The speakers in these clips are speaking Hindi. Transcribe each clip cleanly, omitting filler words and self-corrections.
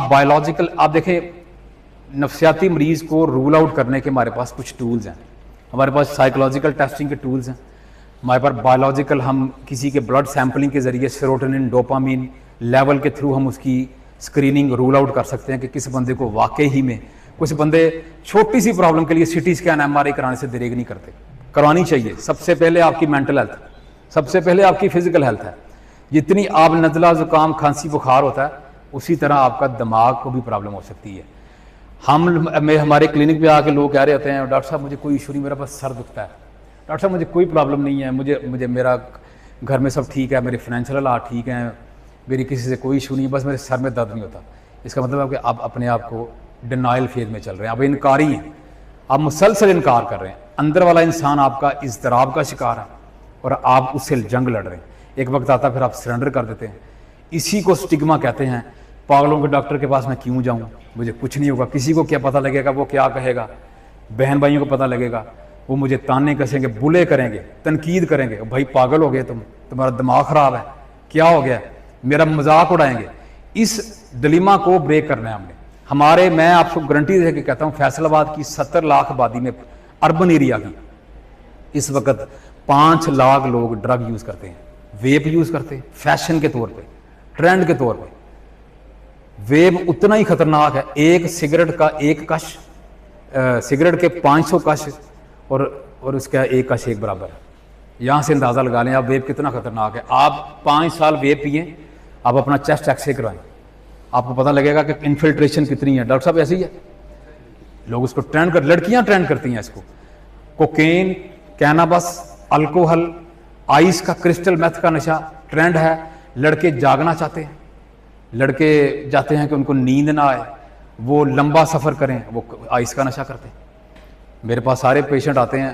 आप बायोलॉजिकल, आप देखें नफ्सियाती मरीज को रूल आउट करने के हमारे पास कुछ टूल्स हैं। हमारे पास साइकोलॉजिकल टेस्टिंग के टूल्स हैं, हमारे पास बायोलॉजिकल, हम किसी के ब्लड सैंपलिंग के जरिए सेरोटोनिन डोपामिन लेवल के थ्रू हम उसकी स्क्रीनिंग रूल आउट कर सकते हैं कि किस बंदे को वाकई ही में, कुछ बंदे छोटी सी प्रॉब्लम के लिए सिटी स्कैन एमआरआई कराने से देरी नहीं करते, करवानी चाहिए। सबसे पहले आपकी मेंटल हेल्थ, सबसे पहले आपकी फिजिकल हेल्थ है। जितनी आप नज़ला जुकाम खांसी बुखार होता है उसी तरह आपका दिमाग को भी प्रॉब्लम हो सकती है। हमारे क्लिनिक पे आके लोग कह रहे होते हैं डॉक्टर साहब मुझे कोई इशू नहीं, मेरा बस सर दुखता है, डॉक्टर साहब मुझे कोई प्रॉब्लम नहीं है, मुझे मेरा घर में सब ठीक है, मेरे फाइनेंशियल हालात ठीक हैं, मेरी किसी से कोई इशू नहीं, बस मेरे सर में दर्द नहीं होता। इसका मतलब है कि आप अपने आप को डिनाइल फेज में चल रहे हैं, आप इनकारी हैं, आप मुसलसल इनकार कर रहे हैं। अंदर वाला इंसान आपका इज़्तिराब का शिकार है और आप उससे जंग लड़ रहे हैं। एक वक्त आता है फिर आप सरेंडर कर देते हैं। इसी को स्टिग्मा कहते हैं। पागलों के डॉक्टर के पास मैं क्यों जाऊं, मुझे कुछ नहीं होगा, किसी को क्या पता लगेगा, वो क्या कहेगा, बहन भाइयों को पता लगेगा, वो मुझे ताने कसेंगे, बुले करेंगे, तनकीद करेंगे, भाई पागल हो गए तुम, तुम्हारा दिमाग ख़राब है, क्या हो गया, मेरा मजाक उड़ाएंगे। इस डिलेमा को ब्रेक करना है हमने। मैं आपको गारंटी दे के कहता हूँ फैसलाबाद की 70 लाख आबादी में, अर्बन एरिया की, इस वक्त 5 लाख लोग ड्रग यूज़ करते हैं, वेप यूज़ करते हैं फैशन के तौर पर, ट्रेंड के तौर पर। वेब उतना ही खतरनाक है, एक सिगरेट का एक कश, सिगरेट के 500 कश और उसका एक कश एक बराबर है। यहाँ से अंदाज़ा लगा लें आप वेब कितना खतरनाक है। आप 5 साल वेब पिए, आप अपना चेस्ट एक्सरे करवाएं, आपको पता लगेगा कि इन्फिल्ट्रेशन कितनी है। डॉक्टर साहब ऐसे ही है, लोग उसको ट्रेंड कर, लड़कियाँ ट्रेंड करती हैं इसको। कोकेन, कैनाबस, अल्कोहल, आइस का, क्रिस्टल मेथ का नशा ट्रेंड है। लड़के जागना चाहते हैं, लड़के जाते हैं कि उनको नींद ना आए, वो लंबा सफ़र करें, वो आइस का नशा करते हैं। मेरे पास सारे पेशेंट आते हैं,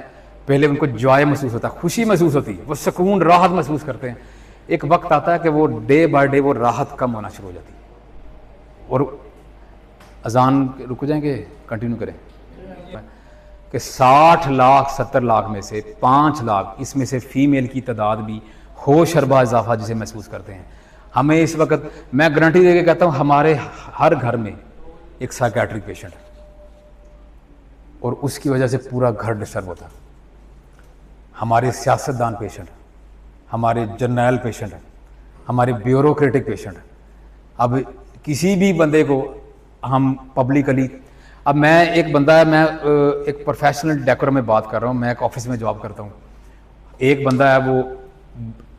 पहले उनको जॉय महसूस होता है, खुशी महसूस होती है, वो सुकून राहत महसूस करते हैं। एक वक्त आता है कि वो डे बाय डे वो राहत कम होना शुरू हो जाती है। और अजान रुक जाएंगे, कंटिन्यू करें कि 60 लाख 70 लाख में से 5 लाख, इसमें से फीमेल की तादाद भी होश अरबा इजाफा जिसे महसूस करते हैं। हमें इस वक्त, मैं गारंटी देके कहता हूँ, हमारे हर घर में एक साइकेट्रिक पेशेंट है और उसकी वजह से पूरा घर डिस्टर्ब होता है। हमारे सियासतदान पेशेंट, हमारे जर्नैल पेशेंट हैं, हमारे ब्यूरोक्रेटिक पेशेंट हैं। अब किसी भी बंदे को हम पब्लिकली, अब मैं एक बंदा है, मैं एक प्रोफेशनल डेकोर में बात कर रहा हूँ, मैं एक ऑफिस में जॉब करता हूँ। एक बंदा है वो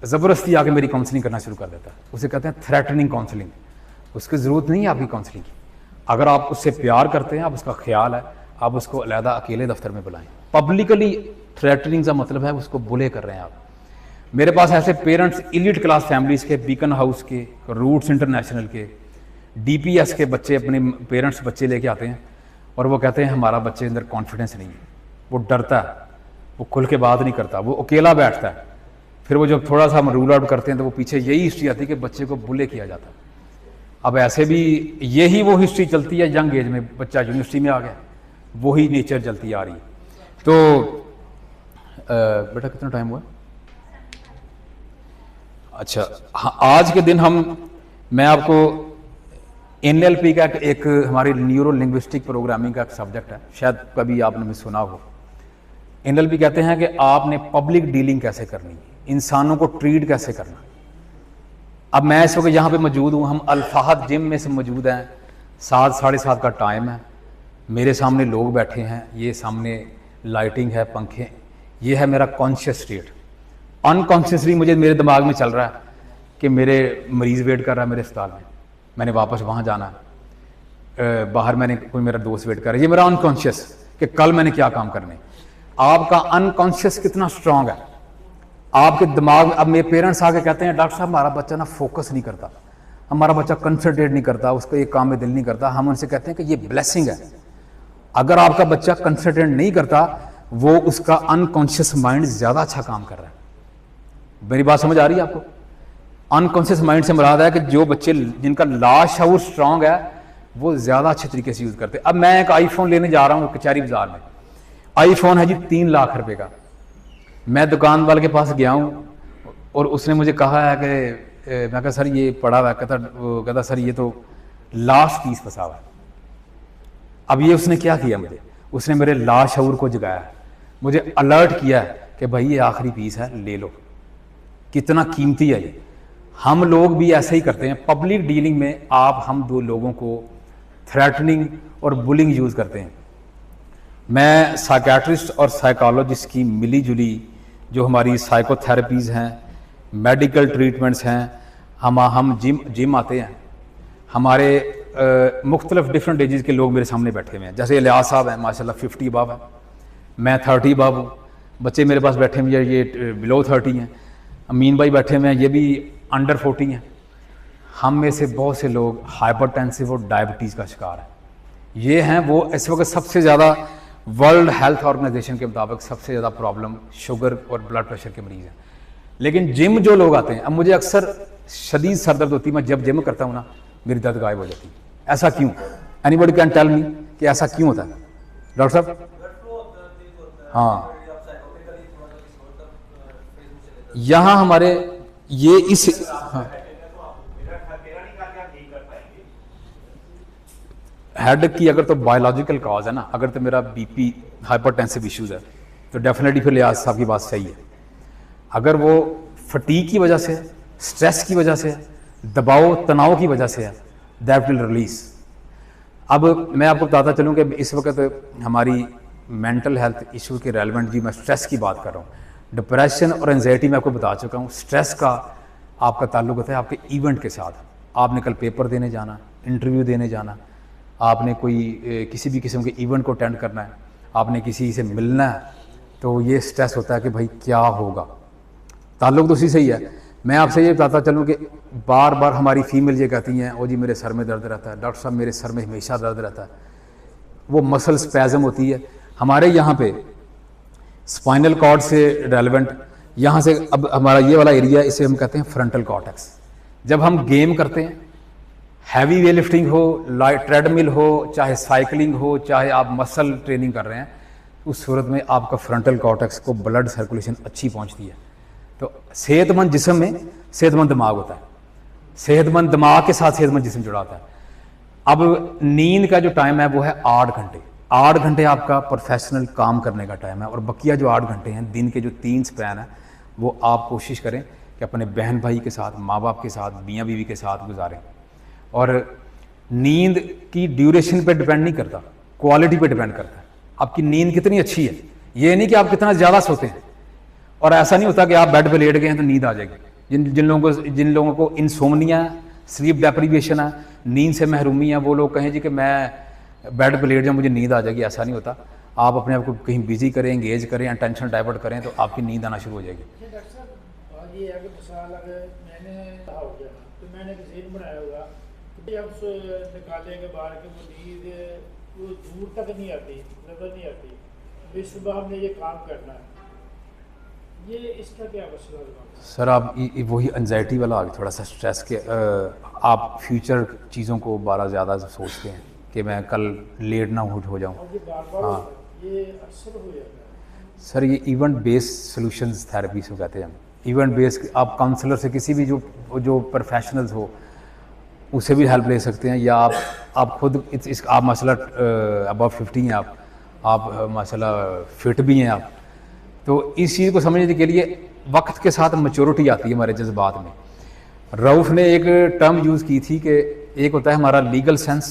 ज़बरदस्ती आके मेरी काउंसलिंग करना शुरू कर देता है, उसे कहते हैं थ्रेटनिंग काउंसलिंग। उसकी ज़रूरत नहीं है आपकी काउंसलिंग की। अगर आप उससे प्यार करते हैं, आप उसका ख्याल है, आप उसको अलहदा अकेले दफ्तर में बुलाएं। पब्लिकली थ्रेटनिंग का मतलब है उसको बुले कर रहे हैं आप। मेरे पास ऐसे पेरेंट्स, इलीट क्लास फैमिलीज़ के, बीकन हाउस के, रूट्स इंटरनेशनल के, DPS के बच्चे अपने पेरेंट्स बच्चे लेके आते हैं और वो कहते हैं हमारा बच्चे अंदर कॉन्फिडेंस नहीं है, वो डरता है, वो खुल के बात नहीं करता, वो अकेला बैठता है। फिर वो जब थोड़ा सा हम रूल आउट करते हैं तो वो पीछे यही हिस्ट्री आती है कि बच्चे को बुले किया जाता है। अब ऐसे भी यही वो हिस्ट्री चलती है, यंग एज में बच्चा यूनिवर्सिटी में आ गया, वही नेचर चलती आ रही है। तो बेटा कितना टाइम हुआ? अच्छा हाँ, आज के दिन मैं आपको NLP का एक हमारी न्यूरो लिंग्विस्टिक प्रोग्रामिंग का एक सब्जेक्ट है, शायद कभी आपने भी सुना हो। NLP कहते हैं कि आपने पब्लिक डीलिंग कैसे करनी है, इंसानों को ट्रीट कैसे करना। अब मैं इस वक्त यहाँ पे मौजूद हूँ, हम अल-फहद जिम में से मौजूद हैं, 7 साढ़े 7 का टाइम है, मेरे सामने लोग बैठे हैं, ये सामने लाइटिंग है, पंखे, ये है मेरा कॉन्शियस स्टेट। अनकॉन्शियसली मुझे मेरे दिमाग में चल रहा है कि मेरे मरीज़ वेट कर रहा है मेरे अस्पताल में, मैंने वापस वहाँ जाना है, बाहर मैंने कोई मेरा दोस्त वेट कर रहा है, ये मेरा अनकॉन्शियस कि कल मैंने क्या काम करने। आपका अनकॉन्शियस कितना स्ट्रांग है आपके दिमाग में। अब मेरे पेरेंट्स आके कहते हैं डॉक्टर साहब हमारा बच्चा ना फोकस नहीं करता, हमारा बच्चा कंसंट्रेट नहीं करता, उसको एक काम में दिल नहीं करता। हम उनसे कहते हैं कि ये ब्लेसिंग है। अगर आपका बच्चा कंसंट्रेट नहीं करता, वो उसका अनकॉन्शियस माइंड ज़्यादा अच्छा काम कर रहा है। मेरी बात समझ आ रही है आपको? अनकॉन्शियस माइंड से मुराद है कि जो बच्चे जिनका लास्ट शाउर स्ट्रांग है वो ज़्यादा अच्छे तरीके से यूज़ करते हैं। अब मैं एक आईफोन लेने जा रहा हूँ कचहरी बाजार में, आईफोन है जी 3 लाख रुपए का। मैं दुकान वाले के पास गया हूँ और उसने मुझे कहा है कि मैं कहा सर ये पड़ा हुआ है, कहता सर ये तो लास्ट पीस फंसा हुआ है। अब ये उसने क्या किया, मुझे उसने मेरे लाशऊर को जगाया, मुझे अलर्ट किया कि भाई ये आखिरी पीस है, ले लो, कितना कीमती है ये। हम लोग भी ऐसे ही करते हैं पब्लिक डीलिंग में। आप हम दो लोगों को थ्रेटनिंग और बुलिंग यूज़ करते हैं। मैं साइकेट्रिस्ट और साइकोलॉजिस्ट की मिली जुली जो हमारी साइकोथेरेपीज़ हैं, मेडिकल ट्रीटमेंट्स हैं, हम जिम आते हैं, हमारे मुख्तलिफ डिफरेंट एजेस के लोग मेरे सामने बैठे हुए हैं। जैसे इलियास साहब हैं, माशाल्लाह 50 अबव है, मैं 30 अबव हूँ, बच्चे मेरे पास बैठे हुए हैं ये बिलो 30 हैं, अमीन भाई बैठे हुए हैं ये भी अंडर 40 हैं। हम में से बहुत से लोग हाइपरटेंसिव और डायबिटीज़ का शिकार हैं। ये हैं वो इस वक्त सबसे ज़्यादा वर्ल्ड हेल्थ ऑर्गेनाइजेशन के मुताबिक सबसे ज़्यादा प्रॉब्लम शुगर और ब्लड प्रेशर के मरीज़ हैं। लेकिन जिम जो लोग आते हैं, अब मुझे अक्सर शदीद सर दर्द होती है, मैं जब जिम करता हूँ ना मेरी दर्द गायब हो जाती है। ऐसा क्यों? एनीबॉडी कैन टेल मी कि ऐसा क्यों होता है डॉक्टर साहब? हाँ, यहाँ हमारे ये इस हेड की अगर तो बायोलॉजिकल कॉज है ना, अगर तो मेरा बीपी हाइपरटेंसिव इश्यूज है तो डेफिनेटली फिर लिहाज साहब की बात सही है। अगर वो फटीग की वजह से, स्ट्रेस की वजह से, दबाव तनाव की वजह से है, दैट विल रिलीज। अब मैं आपको बताता चलूँ कि इस वक्त हमारी मेंटल हेल्थ इशू के रेलिवेंट जी मैं स्ट्रेस की बात कर रहा हूँ। डिप्रेशन और एंजाइटी मैं आपको बता चुका हूँ। स्ट्रेस का आपका ताल्लुक होता है आपके इवेंट के साथ। आपने कल पेपर देने जाना, इंटरव्यू देने जाना, आपने कोई किसी भी किस्म के इवेंट को अटेंड करना है, आपने किसी से मिलना है, तो ये स्ट्रेस होता है कि भाई क्या होगा। ताल्लुक तो उसी से ही है। मैं आपसे ये बताता चलूँ कि बार बार हमारी फीमेल ये कहती हैं ओ जी मेरे सर में दर्द रहता है, डॉक्टर साहब मेरे सर में हमेशा दर्द रहता है। वो मसल स्पैज़म होती है हमारे यहाँ पे स्पाइनल कॉर्ड से रेलेवेंट। यहाँ से अब हमारा ये वाला एरिया, इसे हम कहते हैं फ्रंटल कॉर्टेक्स। जब हम गेम करते हैं, हैवी वेट लिफ्टिंग हो, लाइट ट्रेडमिल हो, चाहे साइकिलिंग हो, चाहे आप मसल ट्रेनिंग कर रहे हैं, उस सूरत में आपका फ्रंटल कॉर्टेक्स को ब्लड सर्कुलेशन अच्छी पहुँचती है। तो सेहतमंद जिस्म में सेहतमंद दिमाग होता है, सेहतमंद दिमाग के साथ सेहतमंद जिस्म जुड़ा होता है। अब नींद का जो टाइम है वो है 8 घंटे। 8 घंटे आपका प्रोफेशनल काम करने का टाइम है, और बकिया जो 8 घंटे हैं दिन के जो 3 स्पैन है वो आप कोशिश करें कि अपने बहन भाई के साथ, माँ बाप के साथ, मियाँ बीवी के साथ गुजारें। और नींद की ड्यूरेशन पे डिपेंड नहीं करता, क्वालिटी पे डिपेंड करता है आपकी नींद कितनी अच्छी है। ये नहीं कि आप कितना ज़्यादा सोते हैं, और ऐसा नहीं होता कि आप बेड पे लेट गए हैं तो नींद आ जाएगी। जिन लोगों को इंसोमनिया, स्लीप डेप्रीवेशन है, नींद से महरूमी है, वो लोग कहें जी कि मैं बेड पे लेट जाऊँ मुझे नींद आ जाएगी, ऐसा नहीं होता। आप अपने आप को कहीं बिजी करें, एंगेज करें, टेंशन डाइवर्ट करें तो आपकी नींद आना शुरू हो जाएगी। निकालेंगे बाहर के वो नींद वो दूर तक नहीं आती, नजर नहीं आती, भी सुबह हमने ये काम करना है, ये इसका क्या मसला है? सर आप वही एंजाइटी वाला आ गया, थोड़ा सा स्ट्रेस के आप फ्यूचर चीज़ों को बारा ज़्यादा सोचते हैं कि मैं कल लेट ना हो जाऊँ। हाँ, ये अक्सर हो जाता है सर। ये इवेंट बेस्ड सॉल्यूशंस थेरेपी से कहते हैं हम। इवेंट बेस्ड आप काउंसलर से, किसी भी जो प्रोफेशनल्स हो उससे भी हेल्प ले सकते हैं, या आप खुद आप माशाल्लाह अबव 50 हैं, आप माशाल्लाह फिट भी हैं आप। तो इस चीज़ को समझने के लिए वक्त के साथ मैच्योरिटी आती है हमारे जज्बात में। रऊफ़ ने एक टर्म यूज़ की थी कि एक होता है हमारा लीगल सेंस,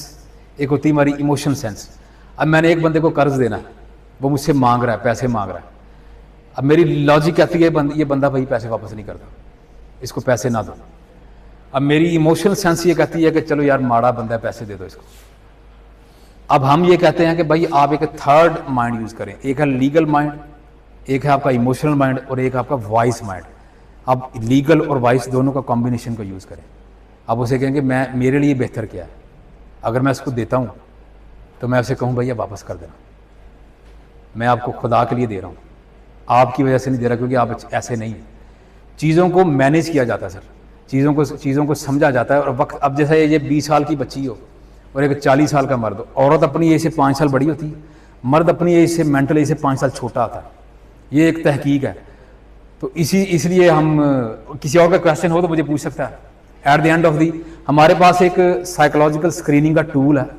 एक होती है हमारी इमोशन सेंस। अब मैंने एक बंदे को कर्ज देना है, वो मुझसे मांग रहा है, पैसे मांग रहा है। अब मेरी लॉजिक कहती है ये बंदा भाई पैसे वापस नहीं करता, इसको पैसे ना दो। अब मेरी इमोशनल सेंस ये कहती है कि चलो यार माड़ा बंदा है, पैसे दे दो इसको। अब हम ये कहते हैं कि भाई आप एक थर्ड माइंड यूज़ करें, एक है लीगल माइंड, एक है आपका इमोशनल माइंड, और एक आपका वॉइस माइंड। आप लीगल और वॉइस दोनों का कॉम्बिनेशन को यूज़ करें। आप उसे कहेंगे मैं मेरे लिए बेहतर क्या है, अगर मैं इसको देता हूँ तो मैं उसे कहूँ भैया वापस कर देना, मैं आपको खुदा के लिए दे रहा हूँ, आपकी वजह से नहीं दे रहा, क्योंकि आप ऐसे नहीं हैं। चीज़ों को मैनेज किया जाता है सर, चीज़ों को समझा जाता है। और वक्त, अब जैसे ये 20 साल की बच्ची हो और एक 40 साल का मर्द हो, औरत अपनी एज से 5 साल बड़ी होती है, मर्द अपनी एज से, मेंटल एज से 5 साल छोटा आता है। ये एक तहकीक है। तो इसलिए हम, किसी और का क्वेश्चन हो तो मुझे पूछ सकता है at the end of the हमारे पास एक साइकोलॉजिकल स्क्रीनिंग का टूल है